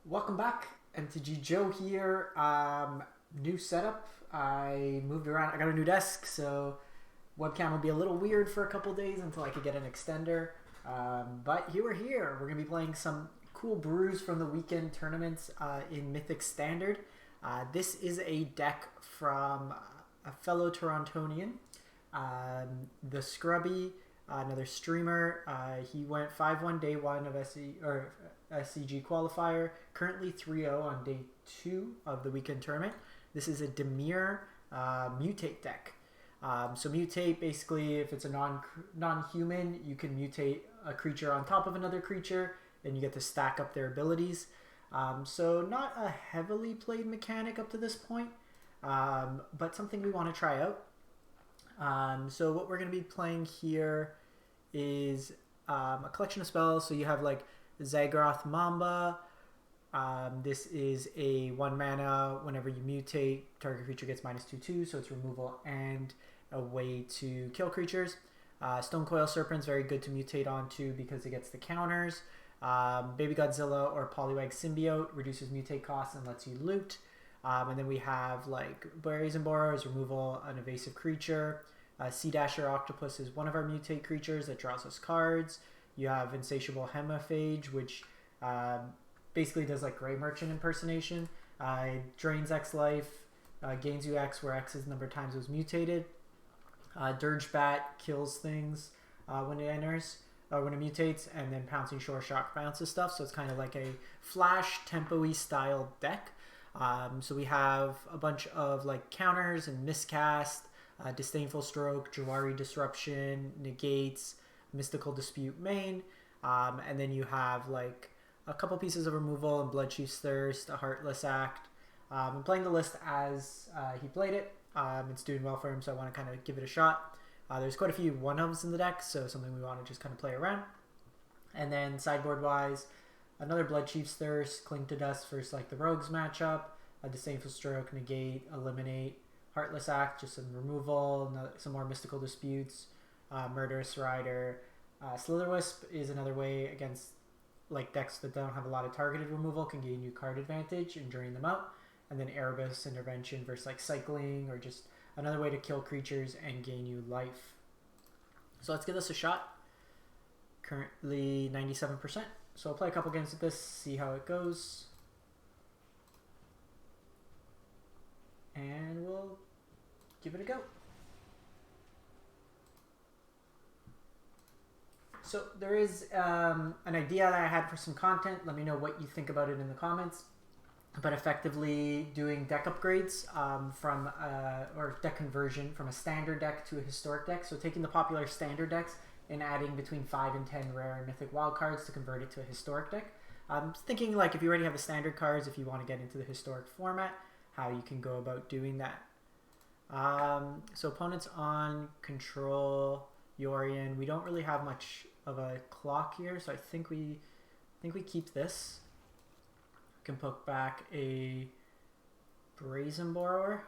Welcome back, MTG Joe here. New setup. I moved around. I got a new desk, so webcam will be a little weird for a couple days until I could get an extender. But here we're here. We're gonna be playing some cool brews from the weekend tournaments in Mythic Standard. This is a deck from a fellow Torontonian, the Scrubby. Another streamer. He went 5-1 day 1 of SCG qualifier. Currently 3-0 on day 2 of the weekend tournament. This is a Dimir Mutate deck. So Mutate, basically, if it's a non-human, you can mutate a creature on top of another creature, and you get to stack up their abilities. So not a heavily played mechanic up to this point, but something we want to try out. So what we're going to be playing here is a collection of spells. So you have like Zagroth Mamba. This is a 1 mana. Whenever you mutate, target creature gets -2/2, so it's removal and a way to kill creatures. Stonecoil Serpent's very good to mutate onto because it gets the counters. Baby Godzilla or Poliwag Symbiote reduces mutate costs and lets you loot. And then we have like Brazen Borer is removal, an evasive creature. Sea Dasher Octopus is one of our mutate creatures that draws us cards. You have Insatiable Hemaphage, which basically does like Grey Merchant impersonation. Drains X life, gains you X, where X is the number of times it was mutated. Dirge Bat kills things when it enters, when it mutates, and then Pouncing Shore Shock bounces stuff. So it's kind of like a flash tempo-y style deck. So we have a bunch of like counters and miscast, Disdainful Stroke, Jawari Disruption, Negates, Mystical Dispute main, and then you have like a couple pieces of removal and Bloodchief's Thirst, a Heartless Act. I'm playing the list as he played it. It's doing well for him, so I want to kind of give it a shot. There's quite a few one-ofs in the deck, so something we want to just kind of play around. And then sideboard-wise, another Bloodchief's Thirst, Cling to Dust versus like the Rogues matchup, a Disdainful Stroke, Negate, Eliminate, Heartless Act, just some removal, some more Mystical Disputes, Murderous Rider. Slitherwisp is another way against like decks that don't have a lot of targeted removal, can gain you card advantage and drain them out. And then Erebus Intervention versus like Cycling, or just another way to kill creatures and gain you life. So let's give this a shot. Currently 97%. So I'll play a couple games with this, see how it goes. And we'll give it a go. So there is an idea that I had for some content. Let me know what you think about it in the comments. But effectively doing deck upgrades or deck conversion from a standard deck to a historic deck. So taking the popular standard decks and adding between 5 and 10 rare and mythic wild cards to convert it to a historic deck. I'm thinking like if you already have the standard cards, if you want to get into the historic format, how you can go about doing that. So opponents on control Yorion. We don't really have much of a clock here, so I think we keep this. We can put back a Brazen Borrower.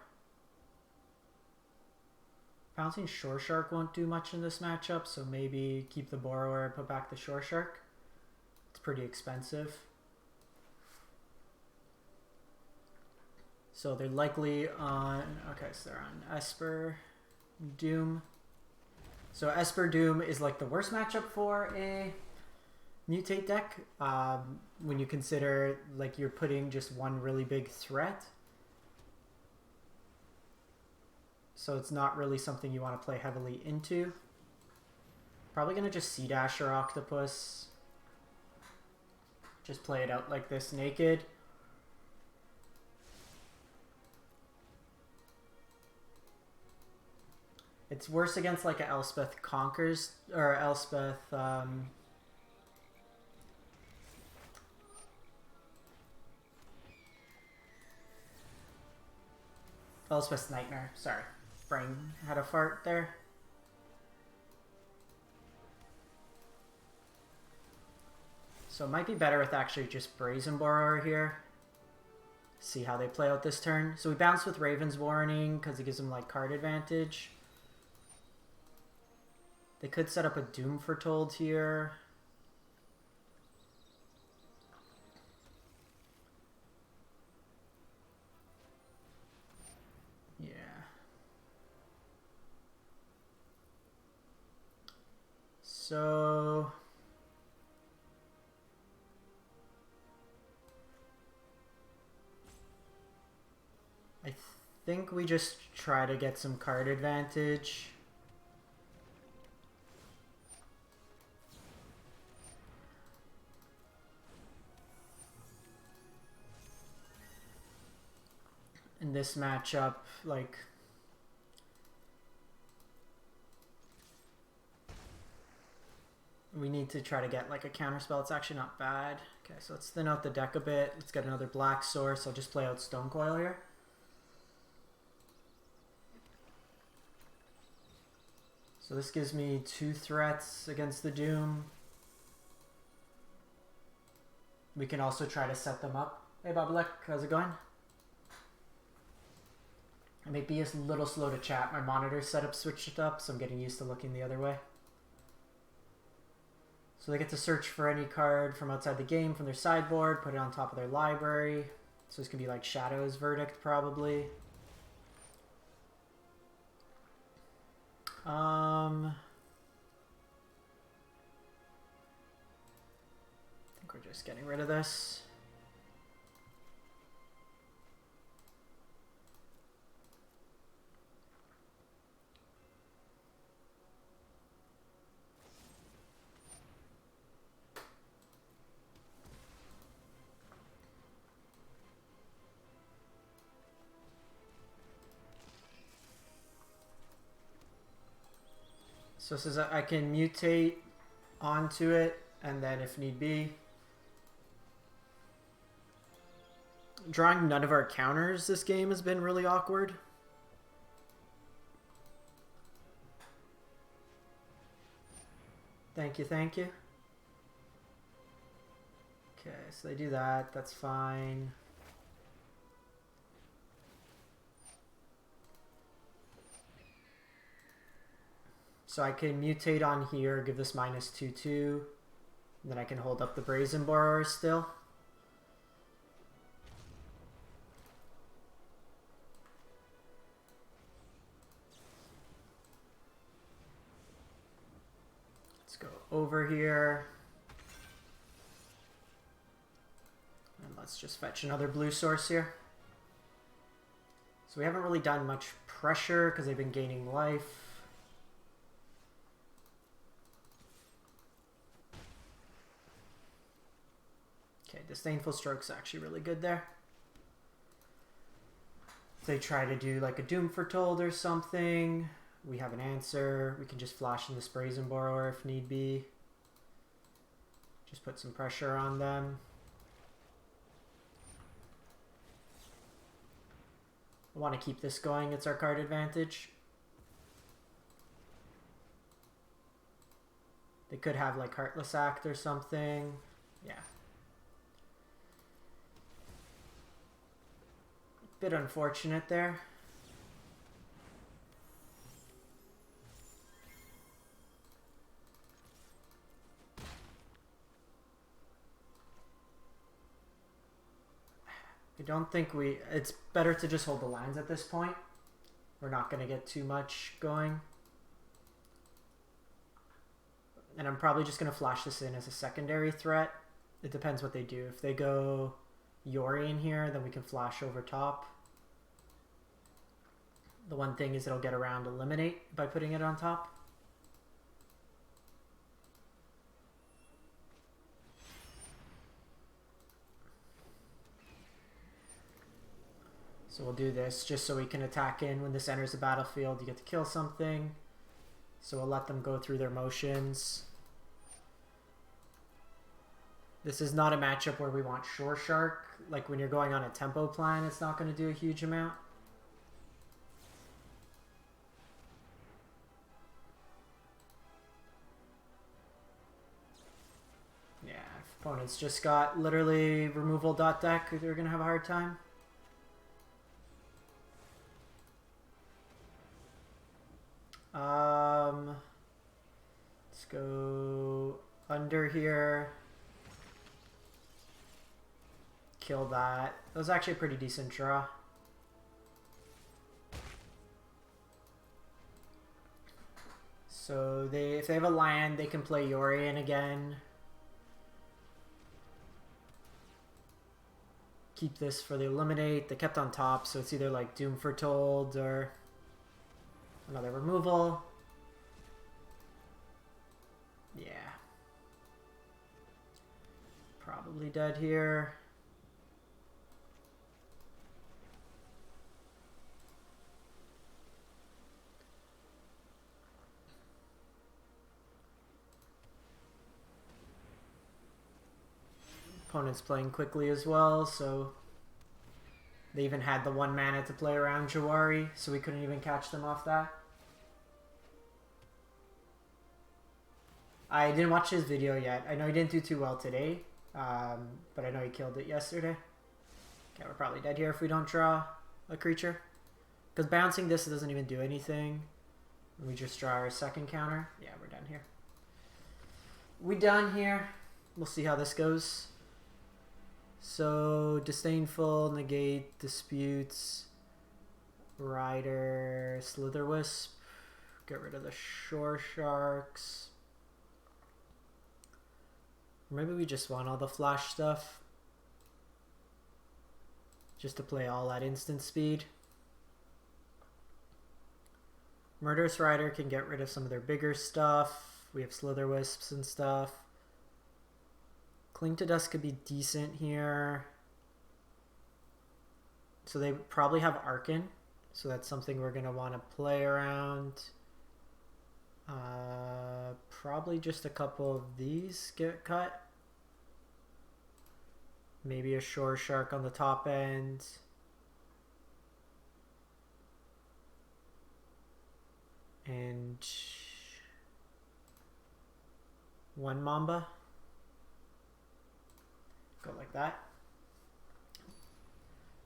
Pouncing Shore Shark won't do much in this matchup, so maybe keep the Borrower and put back the Shore Shark. It's pretty expensive. So they're likely on, okay, so they're on Esper Doom. So Esper Doom is like the worst matchup for a mutate deck when you consider like you're putting just one really big threat. So it's not really something you want to play heavily into. Probably going to just Sea Dasher Octopus. Just play it out like this naked. It's worse against like a Elspeth Conquers or Elspeth Elspeth's Nightmare. Sorry, brain had a fart there. So it might be better with actually just Brazen Borrower here. See how they play out this turn. So we bounce with Raven's Warning because it gives them like card advantage. They could set up a Doom Foretold here. So I think we just try to get some card advantage. In this matchup, like, we need to try to get like a counterspell. It's actually not bad. Okay, so let's thin out the deck a bit. Let's get another black source. I'll just play out Stone Coil here. So this gives me 2 threats against the Doom. We can also try to set them up. Hey Babalek, how's it going? I may be a little slow to chat. My monitor setup switched up, so I'm getting used to looking the other way. So they get to search for any card from outside the game from their sideboard, put it on top of their library. So this could be like Shadow's Verdict, probably. I think we're just getting rid of this. So it says I can mutate onto it, and then if need be. Drawing none of our counters this game has been really awkward. Thank you, thank you. Okay, so they do that, that's fine. So I can mutate on here, give this -2/2, and then I can hold up the Brazen Borrower still. Let's go over here. And let's just fetch another blue source here. So we haven't really done much pressure because they've been gaining life. Okay, Disdainful Stroke's actually really good there. If they try to do like a Doom Foretold or something, we have an answer. We can just flash in this Brazen Borrower if need be. Just put some pressure on them. I want to keep this going. It's our card advantage. They could have like Heartless Act or something. Yeah. Bit unfortunate there. I don't think it's better to just hold the lines at this point. We're not going to get too much going. And I'm probably just going to flash this in as a secondary threat. It depends what they do. If they go Yori in here, then we can flash over top. The one thing is it'll get around Eliminate by putting it on top. So we'll do this just so we can attack in. When this enters the battlefield, you get to kill something. So we'll let them go through their motions. This is not a matchup where we want Shore Shark. Like when you're going on a tempo plan, it's not going to do a huge amount. Yeah, if opponents just got literally removal deck, they're going to have a hard time. Let's go under here. Kill that. That was actually a pretty decent draw. So if they have a land, they can play Yorion again. Keep this for the eliminate. They kept on top, so it's either like Doom Foretold or another removal. Yeah. Probably dead here. Opponent's playing quickly as well, so they even had the 1 mana to play around Jawari, so we couldn't even catch them off that. I didn't watch his video yet. I know he didn't do too well today, but I know he killed it yesterday. Okay, we're probably dead here if we don't draw a creature. Because bouncing this doesn't even do anything. We just draw our second counter. Yeah, we're done here. We done here. We'll see how this goes. So, Disdainful, Negate, Disputes, Rider, Slitherwisp. Get rid of the Shore Sharks. Maybe we just want all the flash stuff. Just to play all at instant speed. Murderous Rider can get rid of some of their bigger stuff. We have Slitherwisps and stuff. Cling to Dust could be decent here. So they probably have Arcan. So that's something we're going to want to play around. Probably just a couple of these get cut. Maybe a Shore Shark on the top end. And 1 Mamba. Go like that.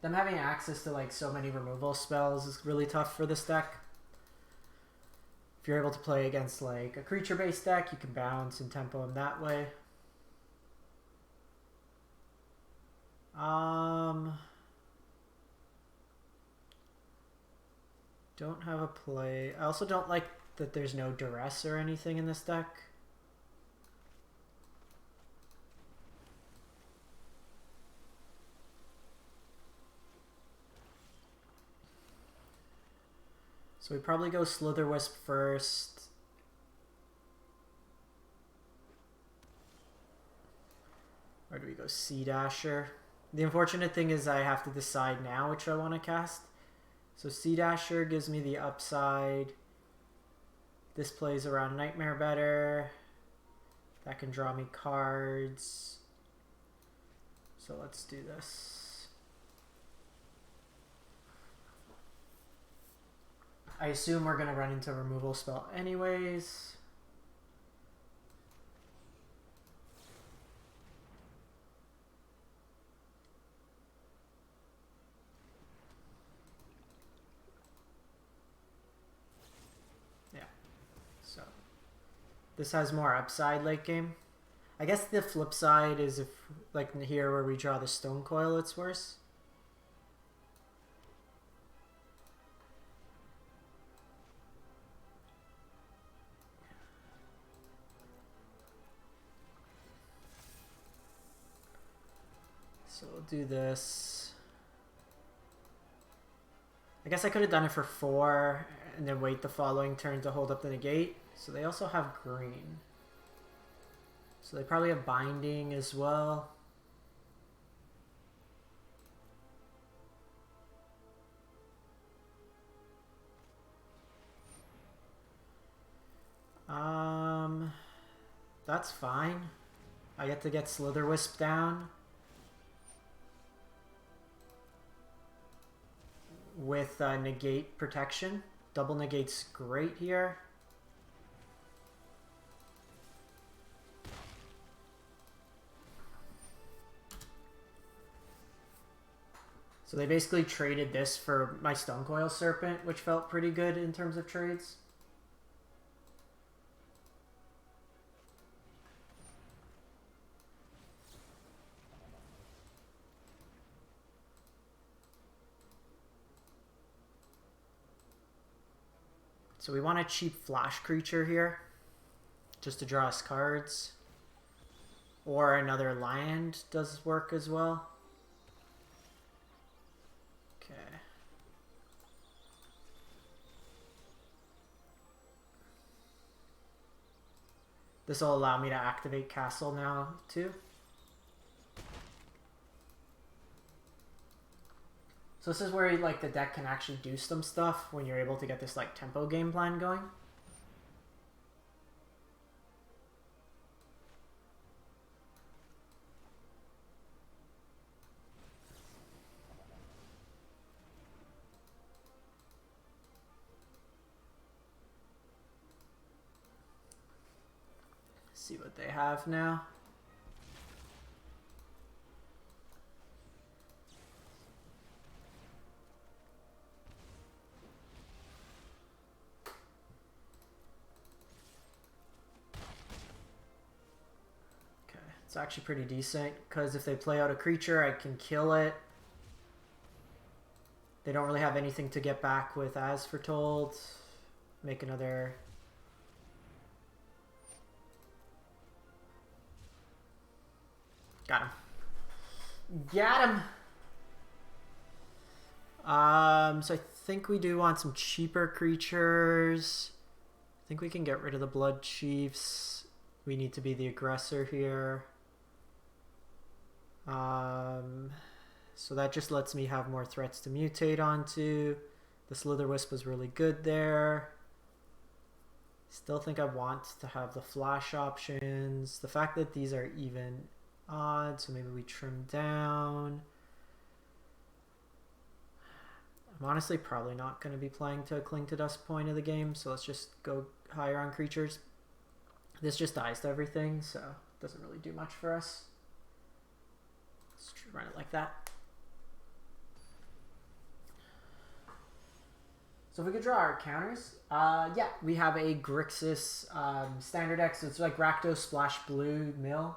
Them having access to like so many removal spells is really tough for this deck. If you're able to play against like a creature based deck, you can bounce and tempo them that way. Don't have a play. I also don't like that there's no duress or anything in this deck. So we probably go Slitherwisp first. Or do we go Sea Dasher? The unfortunate thing is I have to decide now which I want to cast. So Sea Dasher gives me the upside. This plays around Nightmare better. That can draw me cards. So let's do this. I assume we're going to run into a removal spell anyways. Yeah. So this has more upside late game. I guess the flip side is if, like here where we draw the Stone Coil, it's worse. So we'll do this. I guess I could have done it for 4 and then wait the following turn to hold up the negate. So they also have green. So they probably have binding as well. That's fine. I get to get Slitherwisp down. With negate protection. Double negate's great here. So they basically traded this for my Stone Coil Serpent, which felt pretty good in terms of trades. So we want a cheap flash creature here, just to draw us cards. Or another land does work as well. Okay. This will allow me to activate Castle now, too. So this is where like the deck can actually do some stuff when you're able to get this like tempo game plan going. See what they have now. It's actually pretty decent, because if they play out a creature, I can kill it. They don't really have anything to get back with As Foretold. Make another... Got him. Got him! So I think we do want some cheaper creatures. I think we can get rid of the Blood Chiefs. We need to be the aggressor here. So that just lets me have more threats to mutate onto. The Slitherwisp was really good there. Still think I want to have the flash options. The fact that these are even odd, so maybe we trim down. I'm honestly probably not going to be playing to a Cling to Dust point of the game, so let's just go higher on creatures. This just dies to everything, so it doesn't really do much for us. Let's run it like that. So if we could draw our counters, yeah, we have a Grixis standard deck, so it's like Rakdos Splash Blue Mill,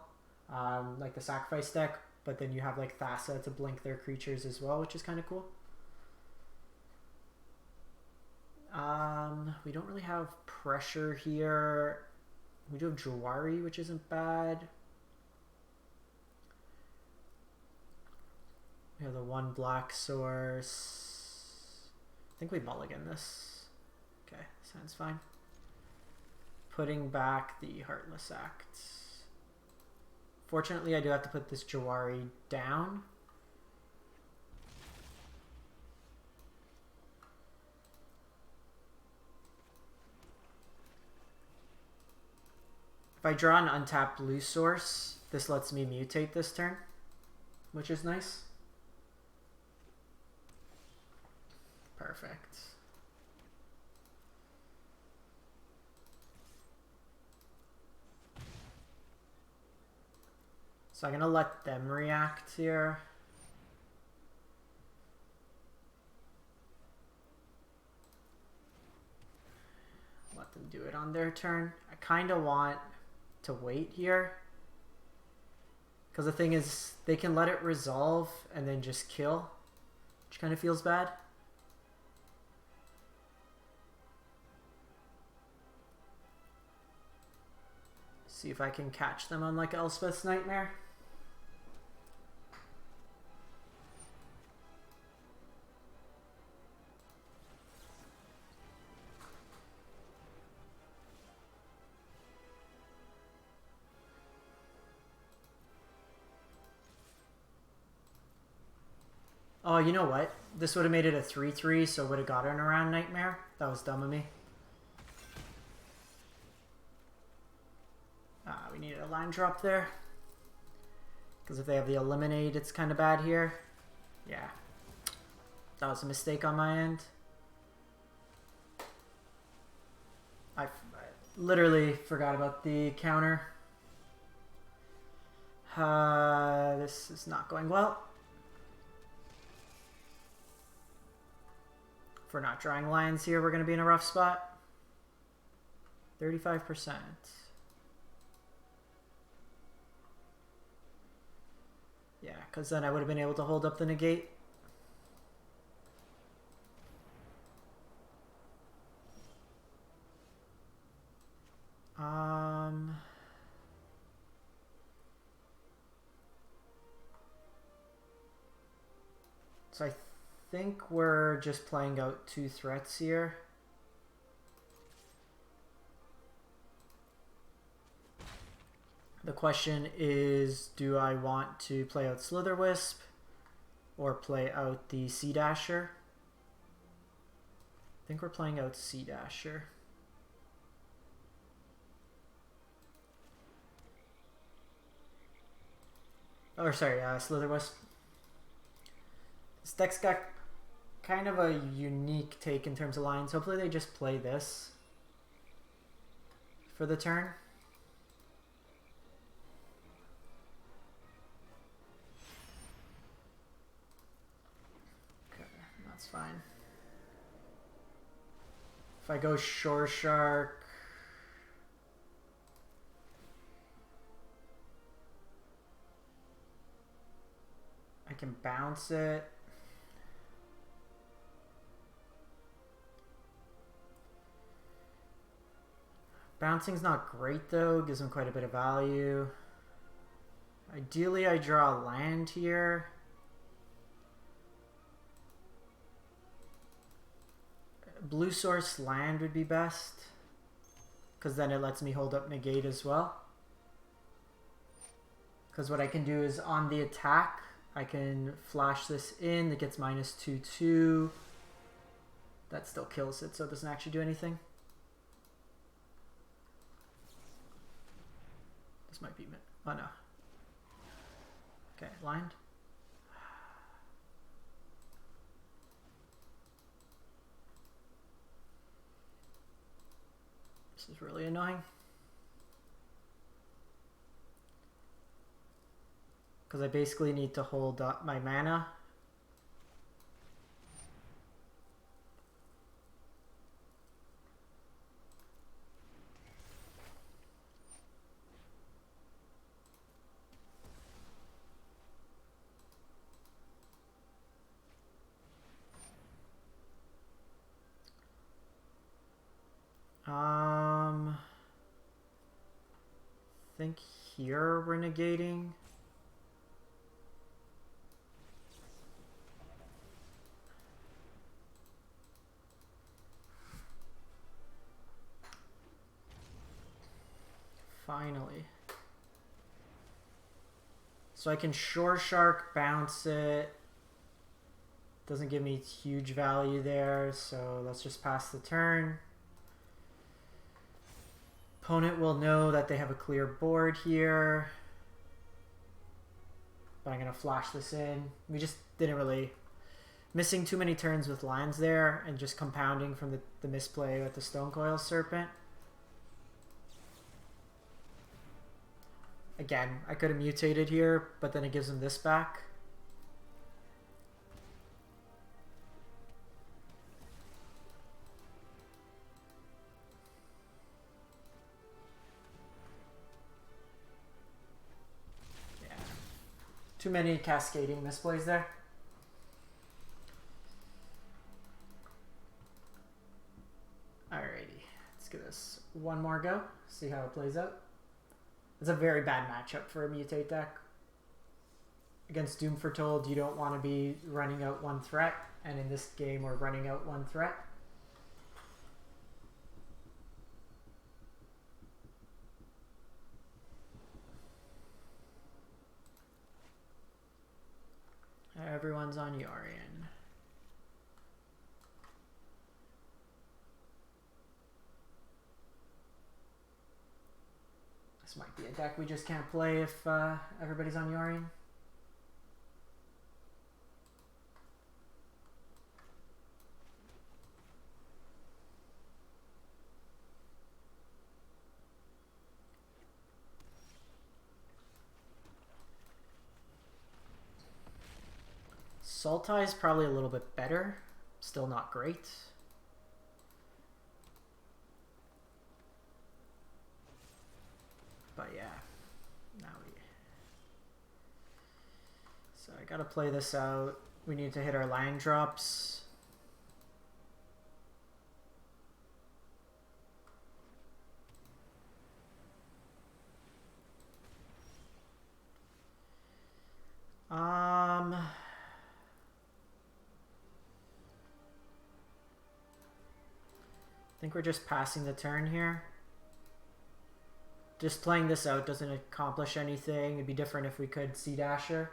like the Sacrifice deck, but then you have like Thassa to blink their creatures as well, which is kind of cool. We don't really have pressure here. We do have Jawari, which isn't bad. We have the one black source. I think we mulligan this. Okay, sounds fine. Putting back the Heartless Act. Fortunately, I do have to put this Jawari down. If I draw an untapped blue source, this lets me mutate this turn, which is nice. Perfect. So I'm going to let them react here. Let them do it on their turn. I kind of want to wait here, because the thing is they can let it resolve and then just kill, which kind of feels bad. See if I can catch them on like Elspeth's Nightmare. Oh, you know what? This would have made it a 3/3, so would have gotten around Nightmare. That was dumb of me. We needed a line drop there. Because if they have the Eliminate, it's kind of bad here. Yeah. That was a mistake on my end. I literally forgot about the counter. This is not going well. If we're not drawing lands here, we're going to be in a rough spot. 35%. Yeah, because then I would have been able to hold up the negate. So I think we're just playing out 2 threats here. The question is, do I want to play out Slitherwisp or play out the Sea Dasher? I think we're playing out Sea Dasher. Or sorry, Slitherwisp. This deck's got kind of a unique take in terms of lines. Hopefully they just play this for the turn. Okay, that's fine. If I go Shore Shark, I can bounce it. Bouncing's not great though, gives him quite a bit of value. Ideally I draw a land here. Blue source land would be best, because then it lets me hold up negate as well. Because what I can do is on the attack, I can flash this in, that gets -2/2. That still kills it, so it doesn't actually do anything. This might be... oh no. Okay, lined. This is really annoying. Because I basically need to hold up my mana. I think here we're negating. Finally. So I can Shore Shark, bounce it. Doesn't give me huge value there, so let's just pass the turn. Opponent will know that they have a clear board here. But I'm going to flash this in. We just didn't really... missing too many turns with lands there and just compounding from the misplay with the Stonecoil Serpent. Again, I could have mutated here, but then it gives him this back. Yeah. Too many cascading misplays there. Alrighty, let's give this one more go, see how it plays out. It's a very bad matchup for a Mutate deck. Against Doom Foretold, you don't want to be running out 1 threat, and in this game we're running out 1 threat. Everyone's on Yorion. This might be a deck we just can't play if everybody's on Yorion. Sultai is probably a little bit better. Still not great. But yeah, now so I gotta play this out. We need to hit our land drops. I think we're just passing the turn here. Just playing this out doesn't accomplish anything. It'd be different if we could Sea Dasher.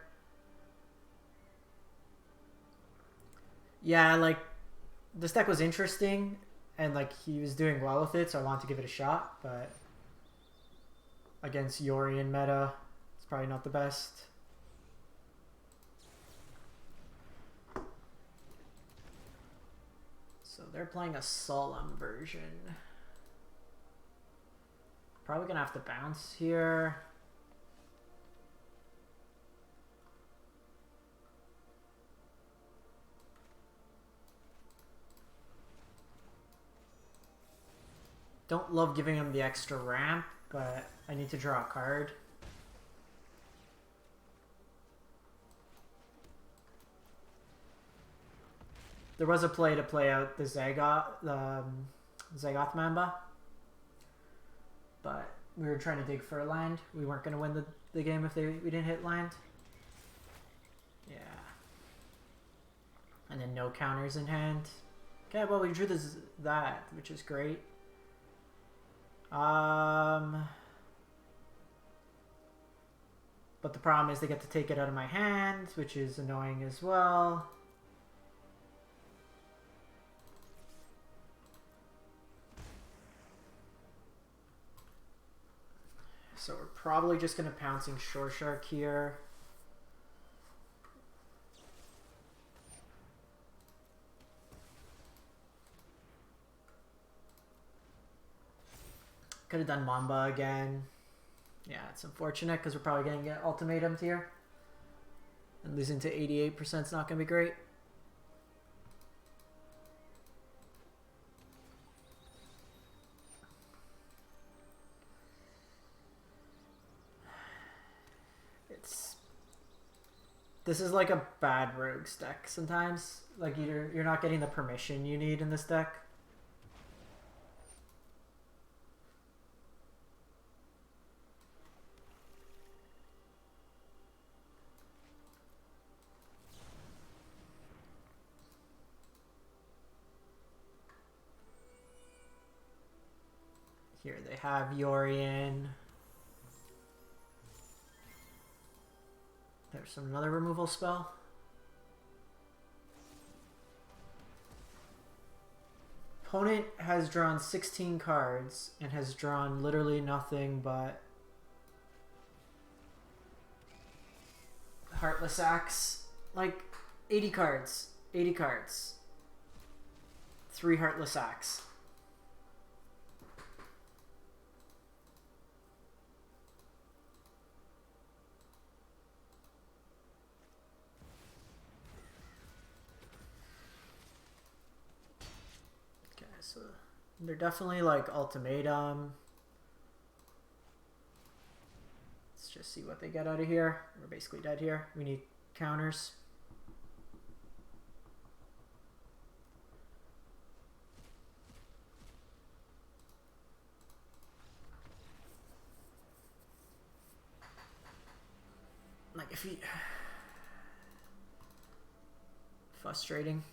Yeah, like, this deck was interesting, and like he was doing well with it, so I wanted to give it a shot, but against Yorion meta, it's probably not the best. So they're playing a Solemn version. Probably gonna have to bounce here. Don't love giving him the extra ramp, but I need to draw a card. There was a play to play out the Zagoth Mamba, but we were trying to dig for a land. We weren't going to win the game if we didn't hit land. Yeah. And then no counters in hand. Okay, well, we drew that, which is great. But the problem is they get to take it out of my hand, which is annoying as well. So we're probably just going to Pouncing Shore Shark here. Could have done Mamba again. Yeah, it's unfortunate because we're probably going to get ultimatumed here. And losing to 88% is not going to be great. This is like a bad rogues deck sometimes. Like you're not getting the permission you need in this deck. Here they have Yorion. There's another removal spell. Opponent has drawn 16 cards and has drawn literally nothing but Heartless Axe. Like 80 cards. 80 cards. 3 Heartless Axe. So they're definitely like ultimatum. Let's just see what they get out of here. We're basically dead here. We need counters. Like if he... Frustrating.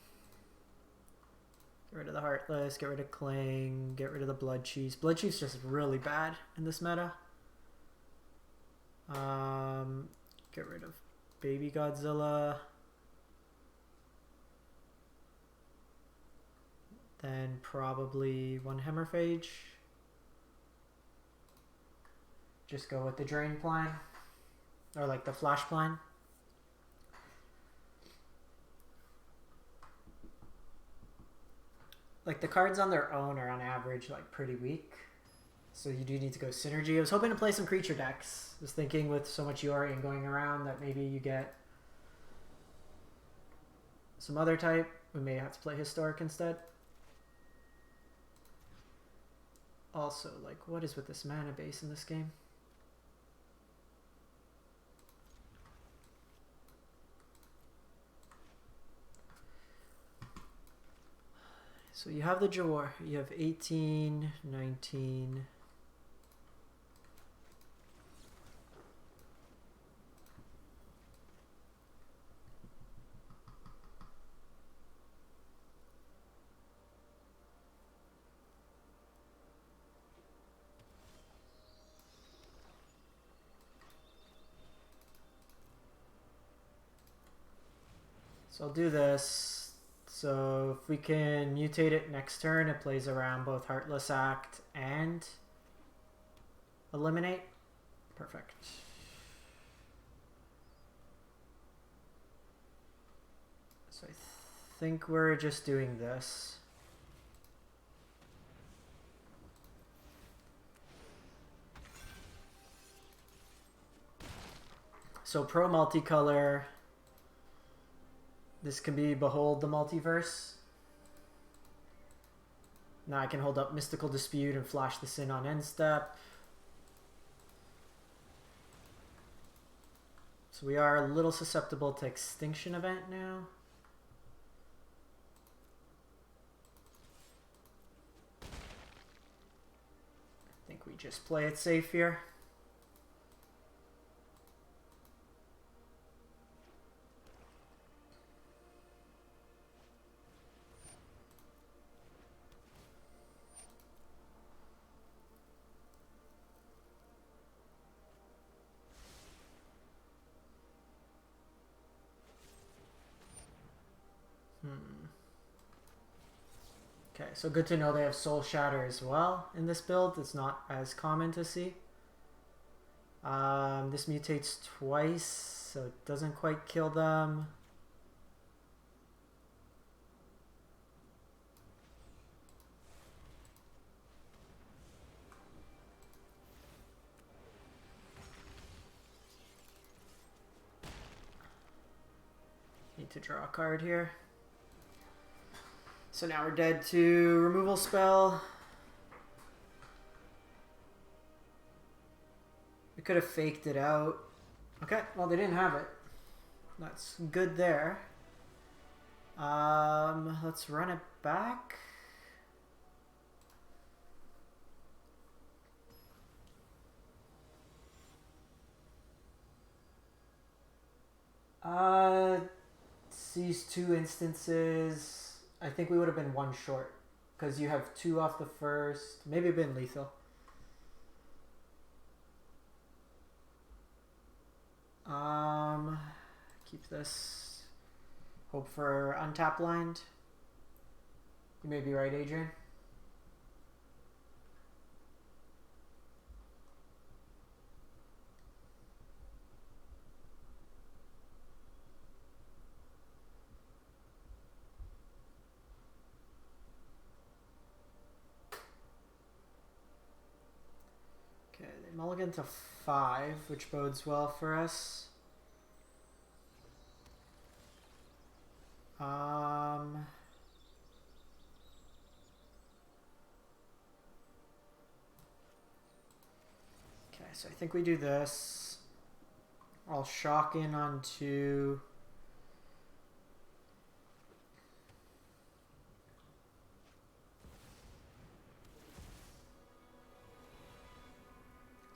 Get rid of the Heartless, get rid of Cling, get rid of the Blood Chiefs. Blood Chiefs just really bad in this meta. Get rid of Baby Godzilla. Then probably one Hemorphage. Just go with the Drain Plan. Or like the Flash Plan. Like the cards on their own are on average like pretty weak. So you do need to go synergy. I was hoping to play some creature decks. I was thinking with so much Yorion going around that maybe you get some other type. We may have to play Historic instead. Also, like, what is with this mana base in this game? So you have the Jawar, you have 18, 19. So I'll do this. So if we can mutate it next turn, it plays around both Heartless Act and Eliminate. Perfect. So I think we're just doing this. So pro multicolor, this can be Behold the Multiverse. Now I can hold up Mystical Dispute and flash this in on end step. So we are a little susceptible to Extinction Event now. I think we just play it safe here. Okay, so good to know they have Soul Shatter as well in this build. It's not as common to see. This mutates twice, so it doesn't quite kill them. Need to draw a card here. So now we're dead to removal spell. We could have faked it out. Okay, well they didn't have it. That's good there. Let's run it back. These two instances, I think we would have been one short because you have two off the first. Maybe been lethal. Keep this. Hope for untap blind. You may be right, Adrian. Mulligan to 5, which bodes well for us. Okay, so I think we do this. I'll shock in on 2.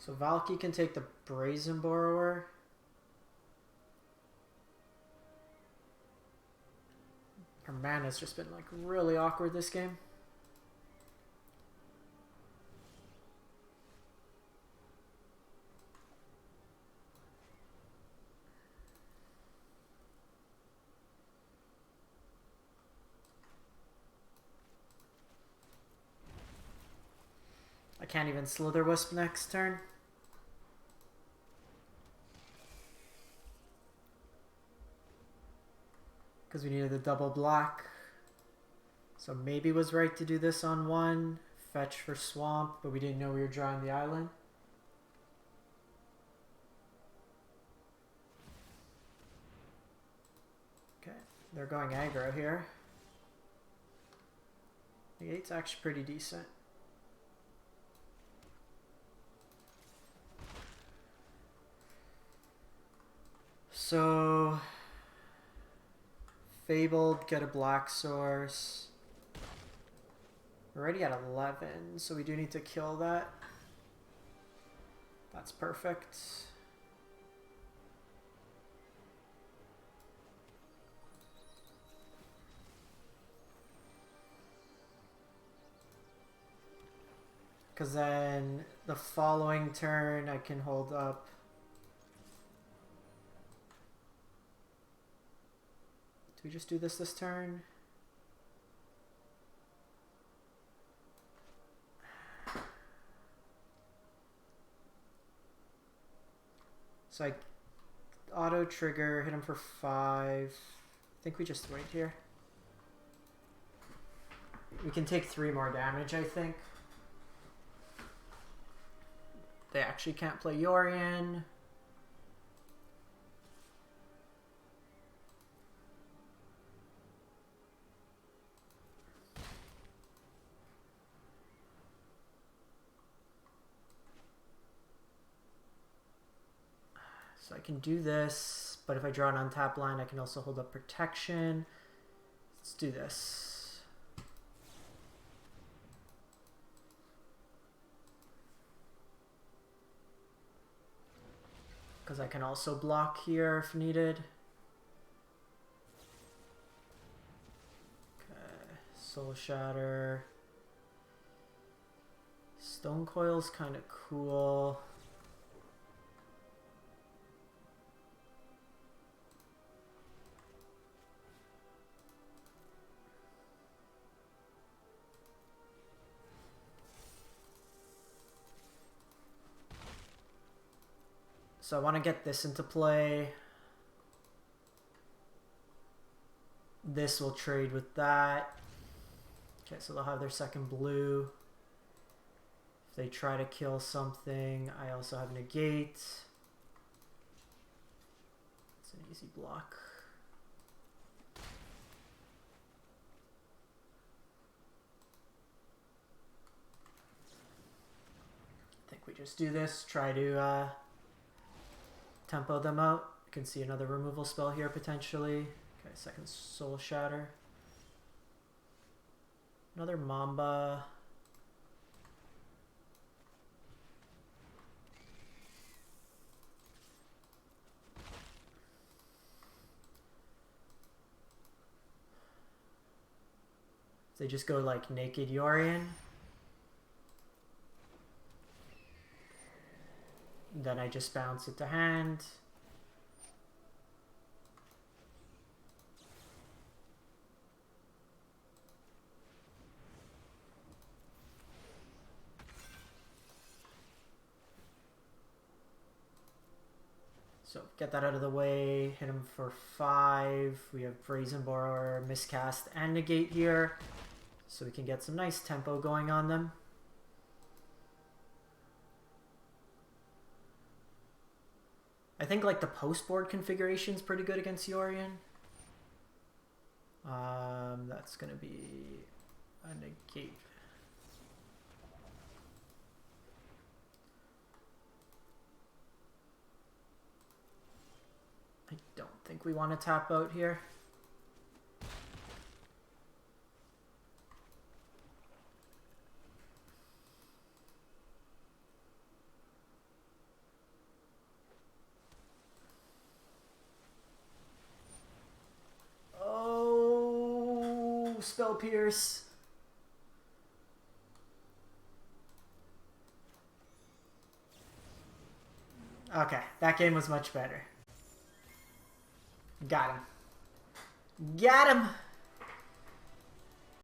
So Valky can take the Brazen Borrower. Her mana's just been like really awkward this game. I can't even Slither Wisp next turn. Because we needed the double black. So maybe was right to do this on 1. Fetch for swamp, but we didn't know we were drawing the island. Okay, they're going aggro here. The 8's actually pretty decent. So Fabled, get a black source. We're already at 11, so we do need to kill that. That's perfect. Because then the following turn I can hold up we just do this turn? So I auto trigger, hit him for 5. I think we just wait here. We can take 3 more damage, I think. They actually can't play Yorion. So I can do this, but if I draw an untap line, I can also hold up protection. Let's do this. Because I can also block here if needed. Okay, Soul Shatter. Stone Coil's kind of cool. So I want to get this into play. This will trade with that. Okay, so they'll have their second blue. If they try to kill something, I also have negate. It's an easy block. I think we just do this, try to tempo them out. You can see another removal spell here potentially. Okay, second Soul Shatter. Another Mamba. They just go like Naked Yorion. Then I just bounce it to hand. So get that out of the way, hit him for 5. We have Brazen Borrower, Miscast, and Negate here. So we can get some nice tempo going on them. I think like the post board configuration is pretty good against Yorion. That's gonna be a negate. I don't think we want to tap out here. Spell Pierce. Okay, that game was much better. Got him. Got him!